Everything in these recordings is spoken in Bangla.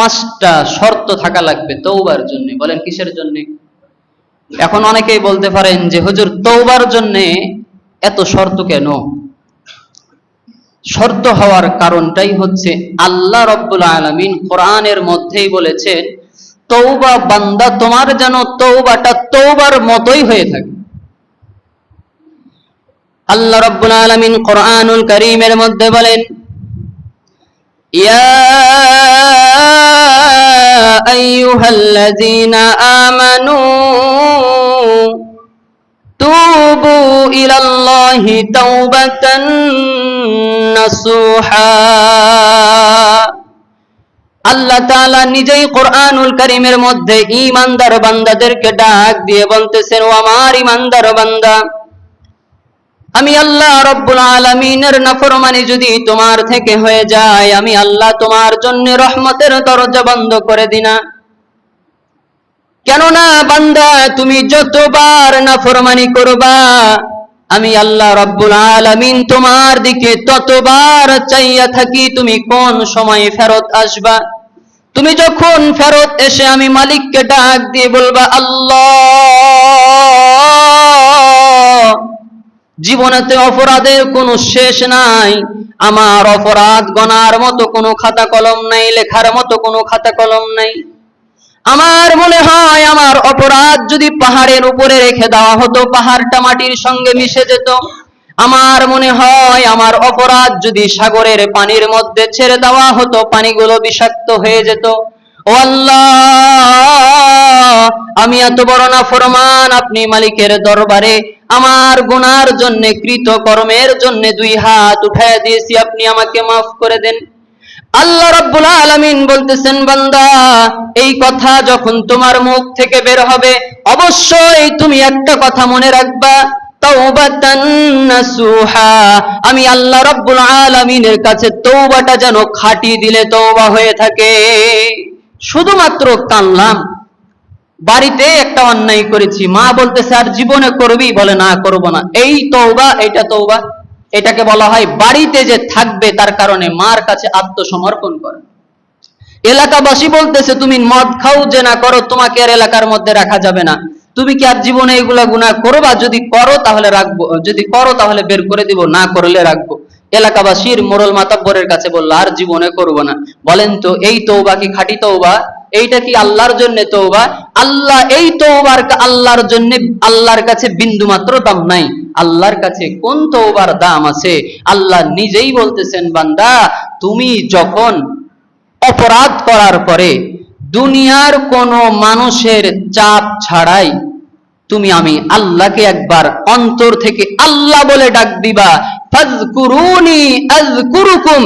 5টা শর্ত থাকা লাগবে তওবার জন্য। বলেন কিসের জন্য? এখন অনেকেই বলতে পারেন যে হুজুর তওবার জন্য এত শর্ত কেন? শর্ত হওয়ার কারণটাই হচ্ছে আল্লাহ রাব্বুল আলামিন কোরআনের মধ্যেই বলেছেন, তওবা বান্দা তোমার যেন তওবাটা তওবার মতোই হয়ে থাকে। আল্লাহ রাব্বুল আলামিন কোরআনুল কারীমের মধ্যে বলেন, ইয়া আইয়ুহাল্লাযীনা আমানু তুবু ইলাল্লাহি তাওবাতান নাসুহা। আল্লাহ তাআলা নিজেই কোরআনুল কারীমের মধ্যে ঈমানদার বান্দাদেরকে ডাক দিয়ে বলতেছেন, ও আমার ঈমানদার বান্দা, আমি আল্লাহ রাব্বুল আলামিনের নাফরমানি যদি তোমার থেকে হয়ে যায়, আমি আল্লাহ তোমার জন্য রহমতের দরজা বন্ধ করে দিনা। কেননা বান্দা তুমি যতবার নাফরমানি করবা, আমি আল্লাহ রাব্বুল আলামিন তোমার দিকে ততবার চাইয়া থাকি তুমি কোন সময় ফেরত আসবা। তুমি যখন ফেরত এসে আমি মালিককে ডাক দিয়ে বলবা, আল্লাহ, জীবনেতে অপরাধের কোনো শেষ নাই, আমার অপরাধ গণার মতো কোনো খাতা কলম নাই, লেখার মতো কোনো খাতা কলম নাই। আমার মনে হয় আমার অপরাধ যদি পাহাড়ের উপরে রেখে দেওয়া হতো, পাহাড়টা মাটির সঙ্গে মিশে যেত। আমার মনে হয় আমার অপরাধ যদি সাগরের পানির মধ্যে ছেড়ে দেওয়া হতো, পানিগুলো বিষাক্ত হয়ে যেত। ও আল্লাহ, আমি এত বড় নাফরমান, আপনি মালিকের দরবারে আমার গুনার জন্য, কৃত কর্মের জন্য 2 হাত উঠায় দিয়েছি, আপনি আমাকে মাফ করে দেন। আল্লাহ রাব্বুল আলামিন বলতেছেন, বান্দা, এই কথা যখন তোমার মুখ থেকে বের হবে, অবশ্যই তুমি একটা কথা মনে রাখবা, তাওবাতান নাসুহা। আমি আল্লাহ রাব্বুল আলামিনের কাছে তওবাটা যেন খাঁটি দিলে তওবা হয়ে থাকে। শুধুমাত্র কানলাম, বাড়িতে একটা অন্যায় করেছি, মা বলতেছে আর জীবনে করবি, বলে না করব না, এই তওবা, এটা তওবা। এটাকে বলা হয় বাড়িতে যে থাকবে তার কারণে মার কাছে আত্মসমর্পণ করা। এলাকাবাসী বলতেছে তুমি মদ খাও, জেনা করো, তোমাকে আর এলাকার মধ্যে রাখা যাবে না, তুমি কি আর জীবনে এগুলা গুনাহ করবা? যদি করো তাহলে রাখবো, যদি করো তাহলে বের করে দিব, না করলে রাখবো। এলাকাবাসীর মোড়ল মাতাব্বরের কাছে বলল আর জীবনে করব না। বলেন তো এই তওবা কি খাঁটি তওবা? এইটা কি আল্লাহর জন্য তওবা? আল্লাহ এই তওবার আল্লাহর জন্য, আল্লাহর কাছে বিন্দু মাত্র দাম নাই। আল্লাহর কাছে কোন তওবার দাম আছে? আল্লাহ নিজেই বলতেছেন, বান্দা, তুমি যখন অপরাধ করার পরে দুনিয়ার কোন মানুষের চাপ ছাড়াই তুমি আমি আল্লাহকে একবার অন্তর থেকে আল্লাহ বলে ডাক দিবা, ফাযকুরুনি আযকুরুকুম,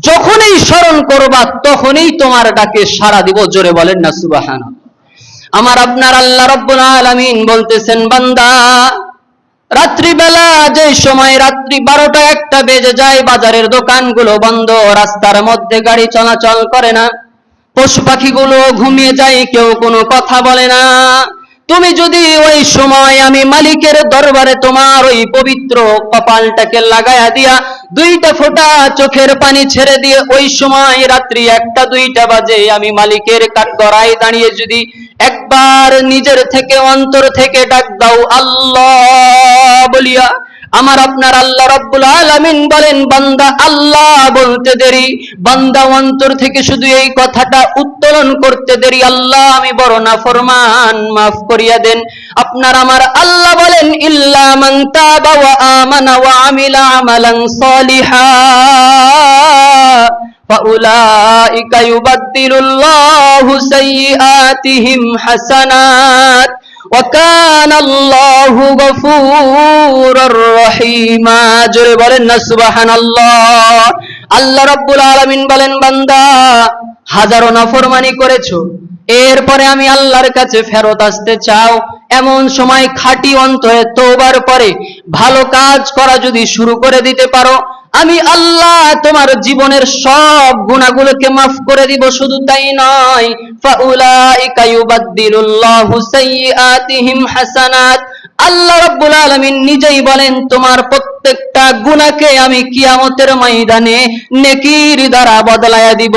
যখনই স্মরণ করবা তখনই তোমার ডাকে সাড়া দিব। জোরে বলেন না সুবহানাল্লাহ। আমার আপনার আল্লাহ রাব্বুল আলামিন বলতেছেন, বান্দা, রাত্রিবেলা যে সময় রাত্রি 12টা 1টা বেজে যায়, বাজারের দোকানগুলো বন্ধ, রাস্তার মধ্যে গাড়ি চলাচল করে না, পশু পাখিগুলো ঘুমিয়ে যায়, কেউ কোনো কথা বলে না, তুমি যদি ওই সময় আমি মালিকের দরবারে তোমার ওই পবিত্র কপালটাকে লাগায়া দিয়া 2টা ফোঁটা চোখের পানি ছেড়ে দিয়ে ওই সময় রাত্রি 1টা 2টা বাজে আমি মালিকের কাঠগড়ায় দাঁড়িয়ে যদি একবার নিজের থেকে অন্তর থেকে ডাক দাও আল্লাহ বলিয়া, আমার আপনার আল্লাহ রাব্বুল আলামিন বলেন, বান্দা আল্লাহ বলতে দেরি, বান্দা অন্তর থেকে শুধু এই কথাটা উত্তোলন করতে দেরি, আল্লাহ আমি বড় নাফরমান, মাফ করিয়া দেন। আপনার আমার আল্লাহ বলেন, ইল্লা মান তাবা ওয়া আমানা ওয়া আমিলা আমালান সালিহা ফাউলাইকা ইউবাদদিলুল্লাহু সাইয়্যাতিহিম হাসানাত ওয়া কানা আল্লাহু গফুরুর রহিমা। জোরে বলেন না সুবহানাল্লাহ। আল্লাহ রাব্বুল আলামিন বলেন, বান্দা, হাজারো নাফরমানি করেছো, এরপরে আমি আল্লাহর কাছে ফেরত আসতে চাও, এমন সময় খাঁটি অন্তরে তওবার পরে ভালো কাজ করা যদি শুরু করে দিতে পারো, আমি আল্লাহ তোমার জীবনের সব গুনাহগুলোকে মাফ করে দিব। শুধু তাই নয়, ফাউলাইকা ইউবাদদিলুল্লাহু সাইয়্যাতিহিম হাসানাত, আল্লাহ রাব্বুল আলামিন নিজেই বলেন, তোমার প্রত্যেকটা গুনাহকে আমি কিয়ামতের ময়দানে নেকির দ্বারা বদলায়া দিব।